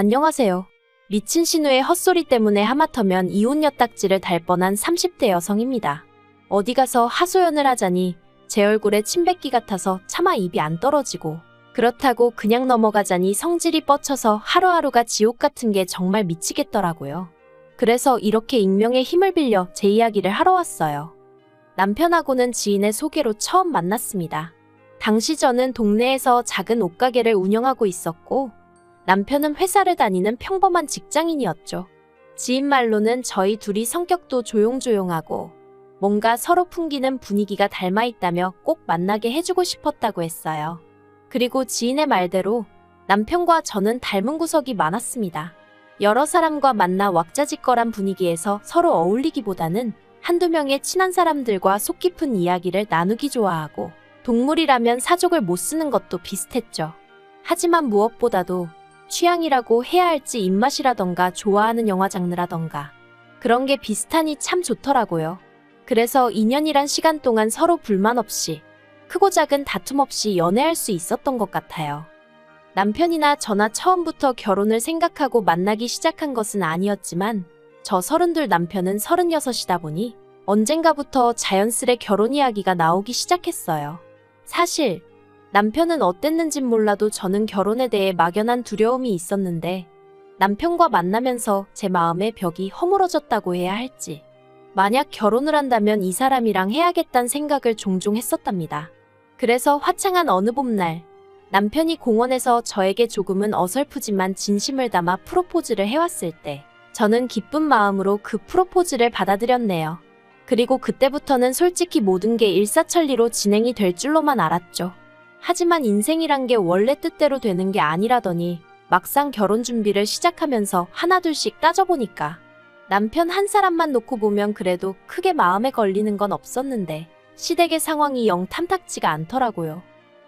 안녕하세요. 미친 신우의 헛소리 때문에 하마터면 이혼 엿딱지를 달 뻔한 30대 여성입니다. 어디 가서 하소연을 하자니 제 얼굴에 침 뱉기 같아서 차마 입이 안 떨어지고, 그렇다고 그냥 넘어가자니 성질이 뻗쳐서 하루하루가 지옥 같은 게 정말 미치겠더라고요. 그래서 이렇게 익명의 힘을 빌려 제 이야기를 하러 왔어요. 남편하고는 지인의 소개로 처음 만났습니다. 당시 저는 동네에서 작은 옷가게를 운영하고 있었고, 남편은 회사를 다니는 평범한 직장인이었죠. 지인 말로는 저희 둘이 성격도 조용조용하고 뭔가 서로 풍기는 분위기가 닮아 있다며 꼭 만나게 해주고 싶었다고 했어요. 그리고 지인의 말대로 남편과 저는 닮은 구석이 많았습니다. 여러 사람과 만나 왁자지껄한 분위기에서 서로 어울리기보다는 한두 명의 친한 사람들과 속 깊은 이야기를 나누기 좋아하고, 동물이라면 사족을 못 쓰는 것도 비슷했죠. 하지만 무엇보다도 취향이라고 해야 할지 입맛이라던가 좋아하는 영화 장르라던가 그런 게 비슷하니 참 좋더라고요. 그래서 2년이란 시간 동안 서로 불만 없이, 크고 작은 다툼 없이 연애할 수 있었던 것 같아요. 남편이나 저나 처음부터 결혼을 생각하고 만나기 시작한 것은 아니었지만, 저 32, 남편은 36이다 보니 언젠가부터 자연스레 결혼 이야기가 나오기 시작했어요. 사실 남편은 어땠는진 몰라도 저는 결혼에 대해 막연한 두려움이 있었는데, 남편과 만나면서 제 마음의 벽이 허물어졌다고 해야 할지, 만약 결혼을 한다면 이 사람이랑 해야겠다는 생각을 종종 했었답니다. 그래서 화창한 어느 봄날, 남편이 공원에서 저에게 조금은 어설프지만 진심을 담아 프로포즈를 해왔을 때, 저는 기쁜 마음으로 그 프로포즈를 받아들였네요. 그리고 그때부터는 솔직히 모든 게 일사천리로 진행이 될 줄로만 알았죠. 하지만 인생이란 게 원래 뜻대로 되는 게 아니라더니, 막상 결혼 준비를 시작하면서 하나둘씩 따져보니까 남편 한 사람만 놓고 보면 그래도 크게 마음에 걸리는 건 없었는데, 시댁의 상황이 영 탐탁지가 않더라고요.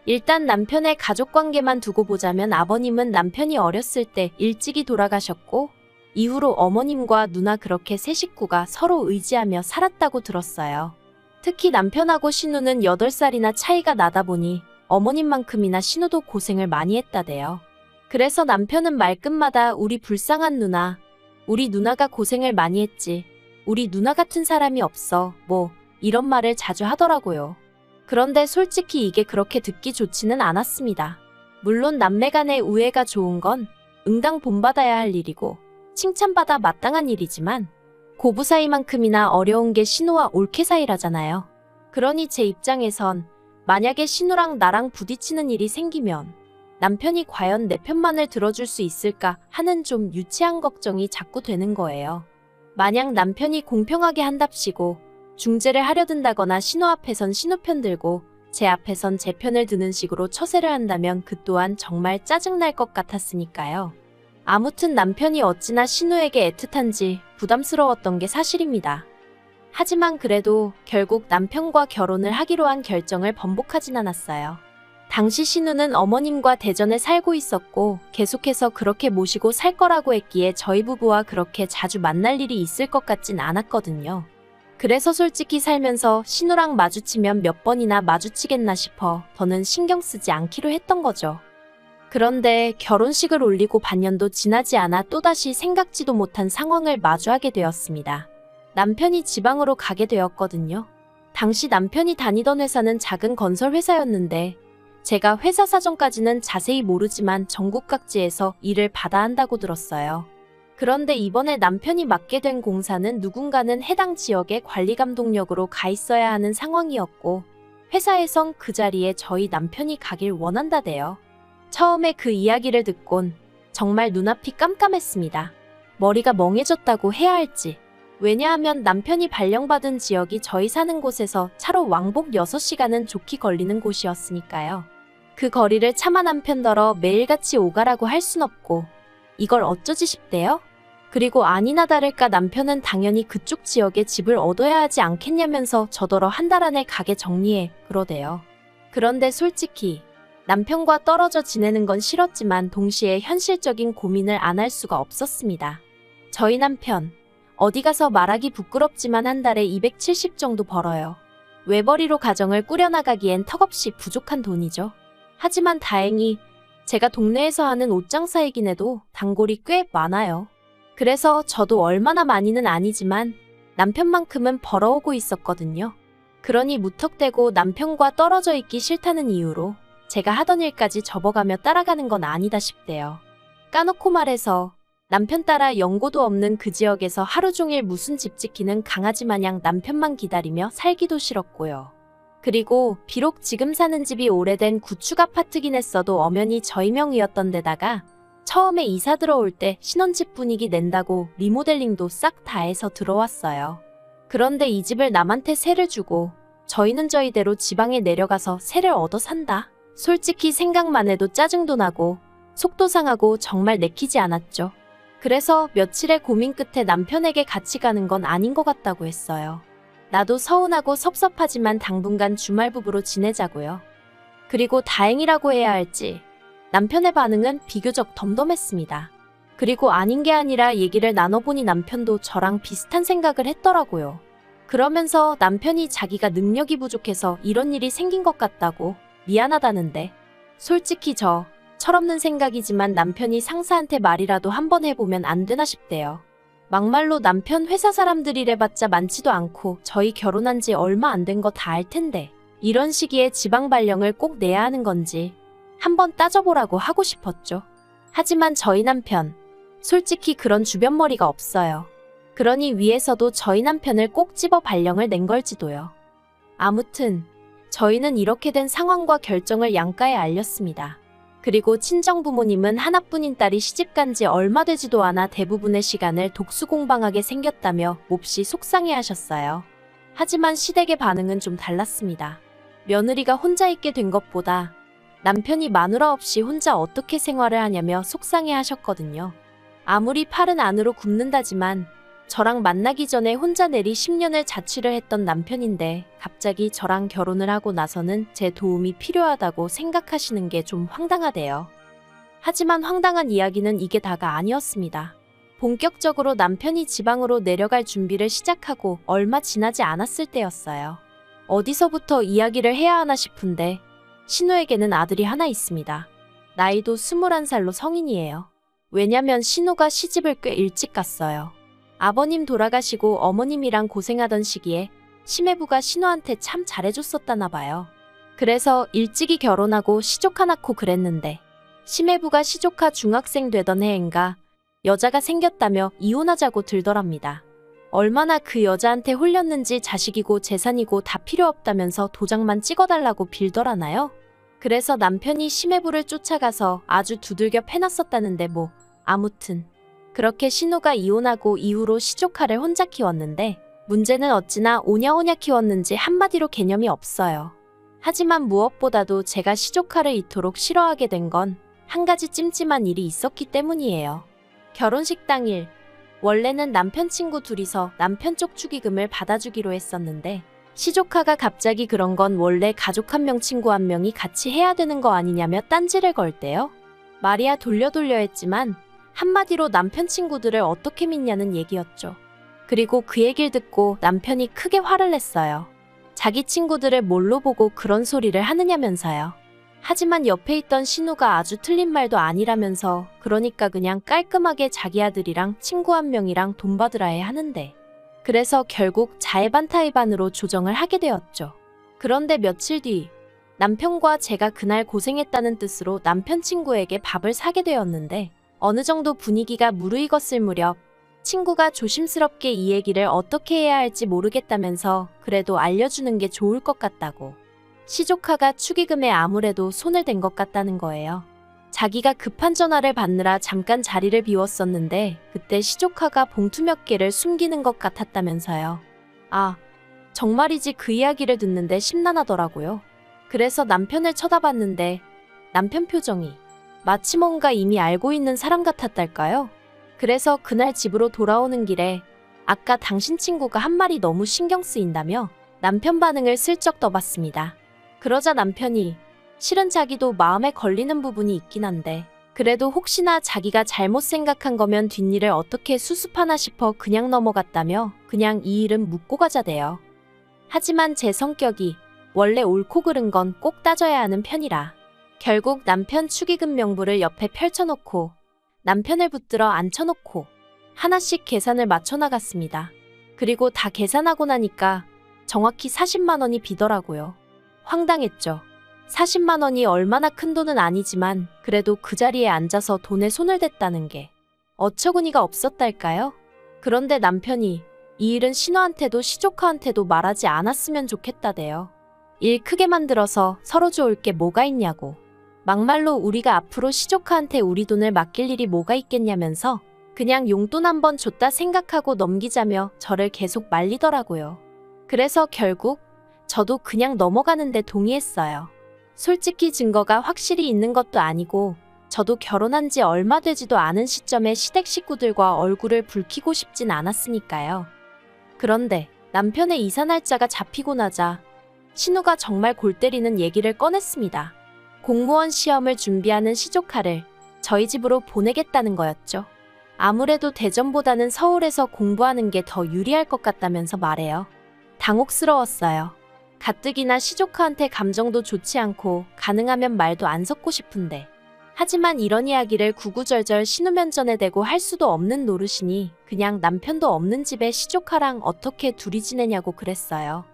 일단 남편의 가족관계만 두고 보자면, 아버님은 남편이 어렸을 때 일찍이 돌아가셨고, 이후로 어머님과 누나 그렇게 세 식구가 서로 의지하며 살았다고 들었어요. 특히 남편하고 신우는 8살이나 차이가 나다 보니 어머님만큼이나 신우도 고생을 많이 했다대요. 그래서 남편은 말끝마다 우리 불쌍한 누나, 우리 누나가 고생을 많이 했지, 우리 누나 같은 사람이 없어, 뭐 이런 말을 자주 하더라고요. 그런데 솔직히 이게 그렇게 듣기 좋지는 않았습니다. 물론 남매 간의 우애가 좋은 건 응당 본받아야 할 일이고 칭찬받아 마땅한 일이지만, 고부 사이만큼이나 어려운 게 신우와 올케 사이라잖아요. 그러니 제 입장에선 만약에 신우랑 나랑 부딪히는 일이 생기면 남편이 과연 내 편만을 들어줄 수 있을까 하는 좀 유치한 걱정이 자꾸 되는 거예요. 만약 남편이 공평하게 한답시고 중재를 하려 든다거나 신우 앞에선 신우 편 들고 제 앞에선 제 편을 드는 식으로 처세를 한다면 그 또한 정말 짜증날 것 같았으니까요. 아무튼 남편이 어찌나 신우에게 애틋한지 부담스러웠던 게 사실입니다. 하지만 그래도 결국 남편과 결혼을 하기로 한 결정을 번복하진 않았어요. 당시 신우는 어머님과 대전에 살고 있었고 계속해서 그렇게 모시고 살 거라고 했기에 저희 부부와 그렇게 자주 만날 일이 있을 것 같진 않았거든요. 그래서 솔직히 살면서 신우랑 마주치면 몇 번이나 마주치겠나 싶어 더는 신경 쓰지 않기로 했던 거죠. 그런데 결혼식을 올리고 반년도 지나지 않아 또다시 생각지도 못한 상황을 마주하게 되었습니다. 남편이 지방으로 가게 되었거든요. 당시 남편이 다니던 회사는 작은 건설 회사였는데, 제가 회사 사정까지는 자세히 모르지만 전국 각지에서 일을 받아 한다고 들었어요. 그런데 이번에 남편이 맡게 된 공사는 누군가는 해당 지역의 관리감독역으로 가 있어야 하는 상황이었고, 회사에선 그 자리에 저희 남편이 가길 원한다대요. 처음에 그 이야기를 듣곤 정말 눈앞이 깜깜했습니다. 머리가 멍해졌다고 해야 할지. 왜냐하면 남편이 발령받은 지역이 저희 사는 곳에서 차로 왕복 6시간은 좋게 걸리는 곳이었으니까요. 그 거리를 차마 남편더러 매일같이 오가라고 할 순 없고, 이걸 어쩌지 싶대요? 그리고 아니나 다를까 남편은 당연히 그쪽 지역에 집을 얻어야 하지 않겠냐면서 저더러 한 달 안에 가게 정리해 그러대요. 그런데 솔직히 남편과 떨어져 지내는 건 싫었지만 동시에 현실적인 고민을 안 할 수가 없었습니다. 저희 남편, 어디 가서 말하기 부끄럽지만 한 달에 270 정도 벌어요. 외벌이로 가정을 꾸려나가기엔 턱없이 부족한 돈이죠. 하지만 다행히 제가 동네에서 하는 옷장사이긴 해도 단골이 꽤 많아요. 그래서 저도 얼마나 많이는 아니지만 남편만큼은 벌어오고 있었거든요. 그러니 무턱대고 남편과 떨어져 있기 싫다는 이유로 제가 하던 일까지 접어가며 따라가는 건 아니다 싶대요. 까놓고 말해서 남편 따라 연고도 없는 그 지역에서 하루 종일 무슨 집 지키는 강아지 마냥 남편만 기다리며 살기도 싫었고요. 그리고 비록 지금 사는 집이 오래된 구축 아파트긴 했어도 엄연히 저희 명의였던 데다가 처음에 이사 들어올 때 신혼집 분위기 낸다고 리모델링도 싹 다 해서 들어왔어요. 그런데 이 집을 남한테 세를 주고 저희는 저희대로 지방에 내려가서 세를 얻어 산다. 솔직히 생각만 해도 짜증도 나고 속도 상하고 정말 내키지 않았죠. 그래서 며칠의 고민 끝에 남편에게 같이 가는 건 아닌 것 같다고 했어요. 나도 서운하고 섭섭하지만 당분간 주말 부부로 지내자고요. 그리고 다행이라고 해야 할지 남편의 반응은 비교적 덤덤했습니다. 그리고 아닌 게 아니라 얘기를 나눠보니 남편도 저랑 비슷한 생각을 했더라고요. 그러면서 남편이 자기가 능력이 부족해서 이런 일이 생긴 것 같다고 미안하다는데 솔직히 저 철없는 생각이지만 남편이 상사한테 말이라도 한번 해보면 안 되나 싶대요. 막말로 남편 회사 사람들이래봤자 많지도 않고 저희 결혼한 지 얼마 안 된 거 다 알 텐데 이런 시기에 지방 발령을 꼭 내야 하는 건지 한번 따져보라고 하고 싶었죠. 하지만 저희 남편 솔직히 그런 주변머리가 없어요. 그러니 위에서도 저희 남편을 꼭 집어 발령을 낸 걸지도요. 아무튼 저희는 이렇게 된 상황과 결정을 양가에 알렸습니다. 그리고 친정부모님은 하나뿐인 딸이 시집간 지 얼마 되지도 않아 대부분의 시간을 독수공방하게 생겼다며 몹시 속상해하셨어요. 하지만 시댁의 반응은 좀 달랐습니다. 며느리가 혼자 있게 된 것보다 남편이 마누라 없이 혼자 어떻게 생활을 하냐며 속상해하셨거든요. 아무리 팔은 안으로 굽는다지만 저랑 만나기 전에 혼자 내리 10년을 자취를 했던 남편인데 갑자기 저랑 결혼을 하고 나서는 제 도움이 필요하다고 생각하시는 게 좀 황당하대요. 하지만 황당한 이야기는 이게 다가 아니었습니다. 본격적으로 남편이 지방으로 내려갈 준비를 시작하고 얼마 지나지 않았을 때였어요. 어디서부터 이야기를 해야 하나 싶은데 신우에게는 아들이 하나 있습니다. 나이도 21살로 성인이에요. 왜냐면 신우가 시집을 꽤 일찍 갔어요. 아버님 돌아가시고 어머님이랑 고생하던 시기에 시매부가 신우한테 참 잘해줬었다나 봐요. 그래서 일찍이 결혼하고 시조카 낳고 그랬는데 시매부가 시조카 중학생 되던 해인가 여자가 생겼다며 이혼하자고 들더랍니다. 얼마나 그 여자한테 홀렸는지 자식이고 재산이고 다 필요 없다면서 도장만 찍어달라고 빌더라나요? 그래서 남편이 시매부를 쫓아가서 아주 두들겨 패놨었다는데 뭐 아무튼 그렇게 신우가 이혼하고 이후로 시조카를 혼자 키웠는데 문제는 어찌나 오냐오냐 키웠는지 한마디로 개념이 없어요. 하지만 무엇보다도 제가 시조카를 이토록 싫어하게 된 건 한 가지 찜찜한 일이 있었기 때문이에요. 결혼식 당일 원래는 남편 친구 둘이서 남편 쪽 축의금을 받아주기로 했었는데 시조카가 갑자기 그런 건 원래 가족 한 명 친구 한 명이 같이 해야 되는 거 아니냐며 딴지를 걸대요. 말이야 돌려 했지만 한마디로 남편 친구들을 어떻게 믿냐는 얘기였죠. 그리고 그 얘기를 듣고 남편이 크게 화를 냈어요. 자기 친구들을 뭘로 보고 그런 소리를 하느냐면서요. 하지만 옆에 있던 신우가 아주 틀린 말도 아니라면서 그러니까 그냥 깔끔하게 자기 아들이랑 친구 한 명이랑 돈 받으라 해 하는데 그래서 결국 자의반타의반으로 조정을 하게 되었죠. 그런데 며칠 뒤 남편과 제가 그날 고생했다는 뜻으로 남편 친구에게 밥을 사게 되었는데 어느 정도 분위기가 무르익었을 무렵 친구가 조심스럽게 이 얘기를 어떻게 해야 할지 모르겠다면서 그래도 알려주는 게 좋을 것 같다고. 시조카가 축의금에 아무래도 손을 댄 것 같다는 거예요. 자기가 급한 전화를 받느라 잠깐 자리를 비웠었는데 그때 시조카가 봉투 몇 개를 숨기는 것 같았다면서요. 아, 정말이지 그 이야기를 듣는데 심란하더라고요. 그래서 남편을 쳐다봤는데 남편 표정이 마치 뭔가 이미 알고 있는 사람 같았달까요? 그래서 그날 집으로 돌아오는 길에 아까 당신 친구가 한 말이 너무 신경 쓰인다며 남편 반응을 슬쩍 떠봤습니다. 그러자 남편이 실은 자기도 마음에 걸리는 부분이 있긴 한데 그래도 혹시나 자기가 잘못 생각한 거면 뒷일을 어떻게 수습하나 싶어 그냥 넘어갔다며 그냥 이 일은 묻고 가자대요. 하지만 제 성격이 원래 옳고 그른 건 꼭 따져야 하는 편이라 결국 남편 축의금 명부를 옆에 펼쳐놓고 남편을 붙들어 앉혀놓고 하나씩 계산을 맞춰나갔습니다. 그리고 다 계산하고 나니까 정확히 40만 원이 비더라고요. 황당했죠. 40만 원이 얼마나 큰 돈은 아니지만 그래도 그 자리에 앉아서 돈에 손을 댔다는 게 어처구니가 없었달까요? 그런데 남편이 이 일은 신우한테도 시조카한테도 말하지 않았으면 좋겠다대요. 일 크게 만들어서 서로 좋을 게 뭐가 있냐고. 막말로 우리가 앞으로 시조카한테 우리 돈을 맡길 일이 뭐가 있겠냐면서 그냥 용돈 한번 줬다 생각하고 넘기자며 저를 계속 말리더라고요. 그래서 결국 저도 그냥 넘어가는데 동의했어요. 솔직히 증거가 확실히 있는 것도 아니고 저도 결혼한 지 얼마 되지도 않은 시점에 시댁 식구들과 얼굴을 붉히고 싶진 않았으니까요. 그런데 남편의 이사 날짜가 잡히고 나자 신우가 정말 골 때리는 얘기를 꺼냈습니다. 공무원 시험을 준비하는 시조카를 저희 집으로 보내겠다는 거였죠. 아무래도 대전보다는 서울에서 공부하는 게 더 유리할 것 같다면서 말해요. 당혹스러웠어요. 가뜩이나 시조카한테 감정도 좋지 않고 가능하면 말도 안 섞고 싶은데 하지만 이런 이야기를 구구절절 신우 면전에 대고 할 수도 없는 노릇이니 그냥 남편도 없는 집에 시조카랑 어떻게 둘이 지내냐고 그랬어요.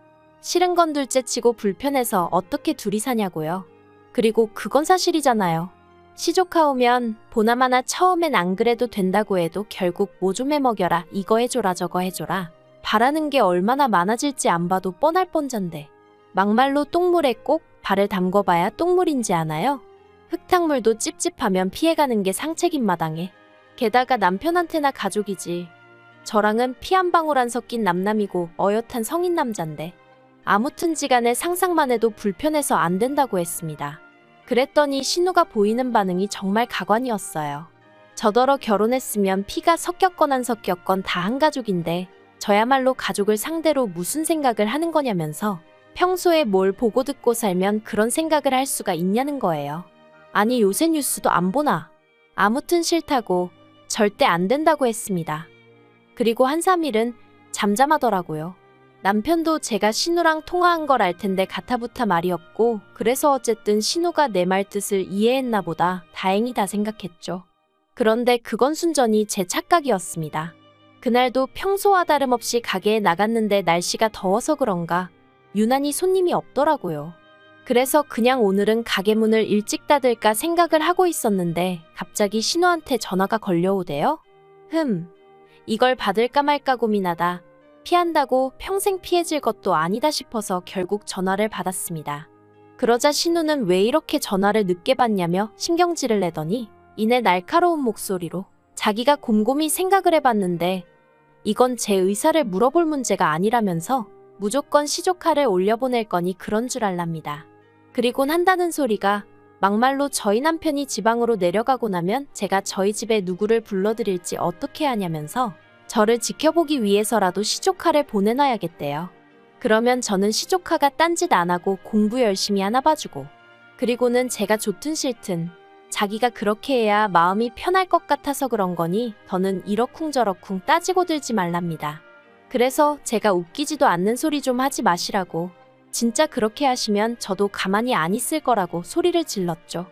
싫은 건 둘째치고 불편해서 어떻게 둘이 사냐고요. 그리고 그건 사실이잖아요. 시조카 오면 보나마나 처음엔 안 그래도 된다고 해도 결국 뭐 좀 해먹여라 이거 해줘라 저거 해줘라 바라는 게 얼마나 많아질지 안 봐도 뻔할 뻔잔데 막말로 똥물에 꼭 발을 담궈봐야 똥물인지 아나요? 흙탕물도 찝찝하면 피해가는 게 상책인 마당에 게다가 남편한테나 가족이지 저랑은 피 한 방울 안 섞인 남남이고 어엿한 성인 남잔데 아무튼지간에 상상만 해도 불편해서 안 된다고 했습니다. 그랬더니 신우가 보이는 반응이 정말 가관이었어요. 저더러 결혼했으면 피가 섞였건 안 섞였건 다 한 가족인데 저야말로 가족을 상대로 무슨 생각을 하는 거냐면서 평소에 뭘 보고 듣고 살면 그런 생각을 할 수가 있냐는 거예요. 아니 요새 뉴스도 안 보나? 아무튼 싫다고 절대 안 된다고 했습니다. 그리고 한 3일은 잠잠하더라고요. 남편도 제가 신우랑 통화한 걸 알 텐데 가타부타 말이 없고 그래서 어쨌든 신우가 내 말 뜻을 이해했나 보다 다행이다 생각했죠. 그런데 그건 순전히 제 착각이었습니다. 그날도 평소와 다름없이 가게에 나갔는데 날씨가 더워서 그런가 유난히 손님이 없더라고요. 그래서 그냥 오늘은 가게 문을 일찍 닫을까 생각을 하고 있었는데 갑자기 신우한테 전화가 걸려오대요. 이걸 받을까 말까 고민하다 피한다고 평생 피해질 것도 아니다 싶어서 결국 전화를 받았습니다. 그러자 신우는 왜 이렇게 전화를 늦게 받냐며 신경질을 내더니 이내 날카로운 목소리로 자기가 곰곰이 생각을 해봤는데 이건 제 의사를 물어볼 문제가 아니라면서 무조건 시조카를 올려보낼 거니 그런 줄 알랍니다. 그리곤 한다는 소리가 막말로 저희 남편이 지방으로 내려가고 나면 제가 저희 집에 누구를 불러드릴지 어떻게 하냐면서 저를 지켜보기 위해서라도 시조카를 보내놔야겠대요. 그러면 저는 시조카가 딴짓 안 하고 공부 열심히 하나 봐주고 그리고는 제가 좋든 싫든 자기가 그렇게 해야 마음이 편할 것 같아서 그런 거니 더는 이러쿵저러쿵 따지고 들지 말랍니다. 그래서 제가 웃기지도 않는 소리 좀 하지 마시라고 진짜 그렇게 하시면 저도 가만히 안 있을 거라고 소리를 질렀죠.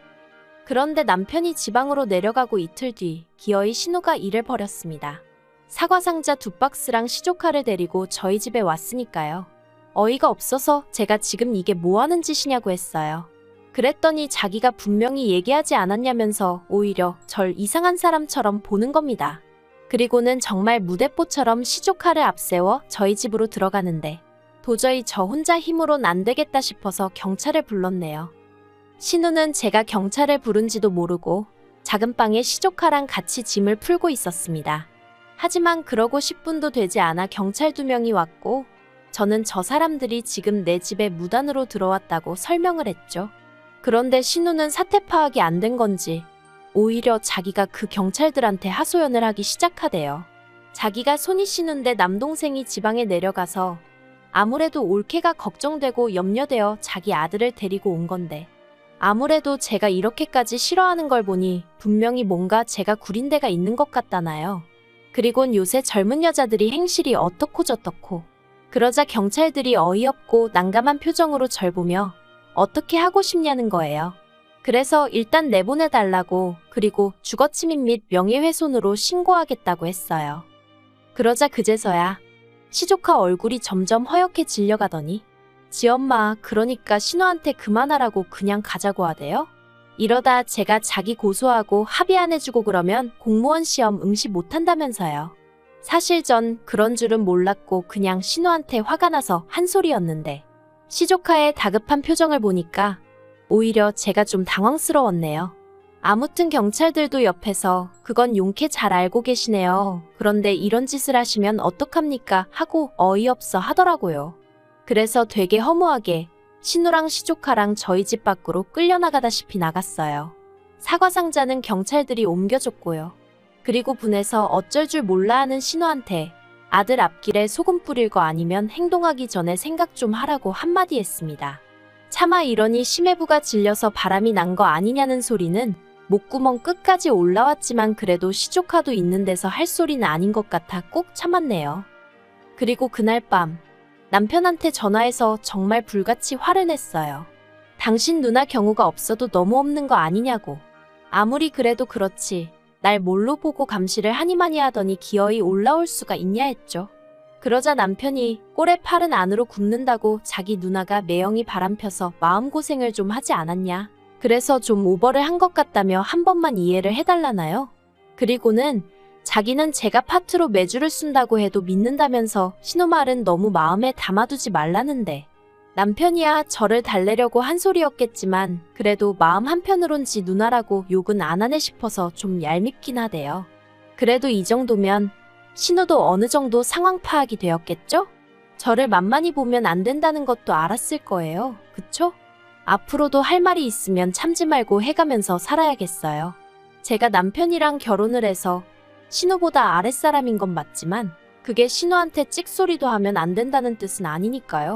그런데 남편이 지방으로 내려가고 이틀 뒤 기어이 신우가 일을 벌였습니다. 사과 상자 2박스랑 시조카를 데리고 저희 집에 왔으니까요. 어이가 없어서 제가 지금 이게 뭐 하는 짓이냐고 했어요. 그랬더니 자기가 분명히 얘기하지 않았냐면서 오히려 절 이상한 사람처럼 보는 겁니다. 그리고는 정말 무대뽀처럼 시조카를 앞세워 저희 집으로 들어가는데 도저히 저 혼자 힘으론 안 되겠다 싶어서 경찰을 불렀네요. 신우는 제가 경찰을 부른지도 모르고 작은 방에 시조카랑 같이 짐을 풀고 있었습니다. 하지만 그러고 10분도 되지 않아 경찰 2명이 왔고 저는 저 사람들이 지금 내 집에 무단으로 들어왔다고 설명을 했죠. 그런데 신우는 사태 파악이 안 된 건지 오히려 자기가 그 경찰들한테 하소연을 하기 시작하대요. 자기가 손이 시는데 남동생이 지방에 내려가서 아무래도 올케가 걱정되고 염려되어 자기 아들을 데리고 온 건데 아무래도 제가 이렇게까지 싫어하는 걸 보니 분명히 뭔가 제가 구린 데가 있는 것 같다나요. 그리곤 요새 젊은 여자들이 행실이 어떻고 저떻고 그러자 경찰들이 어이없고 난감한 표정으로 절 보며 어떻게 하고 싶냐는 거예요. 그래서 일단 내보내달라고, 그리고 주거침입 및 명예훼손으로 신고하겠다고 했어요. 그러자 그제서야 시조카 얼굴이 점점 허옇게 질려가더니 지엄마, 그러니까 신우한테 그만하라고 그냥 가자고 하대요? 이러다 제가 자기 고소하고 합의 안 해주고 그러면 공무원 시험 응시 못한다면서요. 사실 전 그런 줄은 몰랐고 그냥 신우한테 화가 나서 한 소리였는데 시조카의 다급한 표정을 보니까 오히려 제가 좀 당황스러웠네요. 아무튼 경찰들도 옆에서 그건 용케 잘 알고 계시네요. 그런데 이런 짓을 하시면 어떡합니까? 하고 어이없어 하더라고요. 그래서 되게 허무하게 신우랑 시조카랑 저희 집 밖으로 끌려나가다시피 나갔어요. 사과 상자는 경찰들이 옮겨줬고요. 그리고 분해서 어쩔 줄 몰라 하는 신우한테 아들 앞길에 소금 뿌릴 거 아니면 행동하기 전에 생각 좀 하라고 한마디 했습니다. 차마 이러니 심해부가 질려서 바람이 난 거 아니냐는 소리는 목구멍 끝까지 올라왔지만 그래도 시조카도 있는 데서 할 소리는 아닌 것 같아 꼭 참았네요. 그리고 그날 밤 남편한테 전화해서 정말 불같이 화를 냈어요. 당신 누나 경우가 없어도 너무 없는 거 아니냐고. 아무리 그래도 그렇지 날 뭘로 보고 감시를 하니마니 하더니 기어이 올라올 수가 있냐 했죠. 그러자 남편이 꼴에 팔은 안으로 굽는다고 자기 누나가 매형이 바람펴서 마음고생을 좀 하지 않았냐. 그래서 좀 오버를 한 것 같다며 한 번만 이해를 해달라나요? 그리고는 자기는 제가 파트로 매주를 쓴다고 해도 믿는다면서 신우 말은 너무 마음에 담아두지 말라는데 남편이야 저를 달래려고 한 소리였겠지만 그래도 마음 한편으론 지 누나라고 욕은 안 하네 싶어서 좀 얄밉긴 하대요. 그래도 이 정도면 신우도 어느 정도 상황 파악이 되었겠죠? 저를 만만히 보면 안 된다는 것도 알았을 거예요. 그쵸? 앞으로도 할 말이 있으면 참지 말고 해가면서 살아야겠어요. 제가 남편이랑 결혼을 해서 신우보다 아랫사람인 건 맞지만 그게 신우한테 찍소리도 하면 안 된다는 뜻은 아니니까요.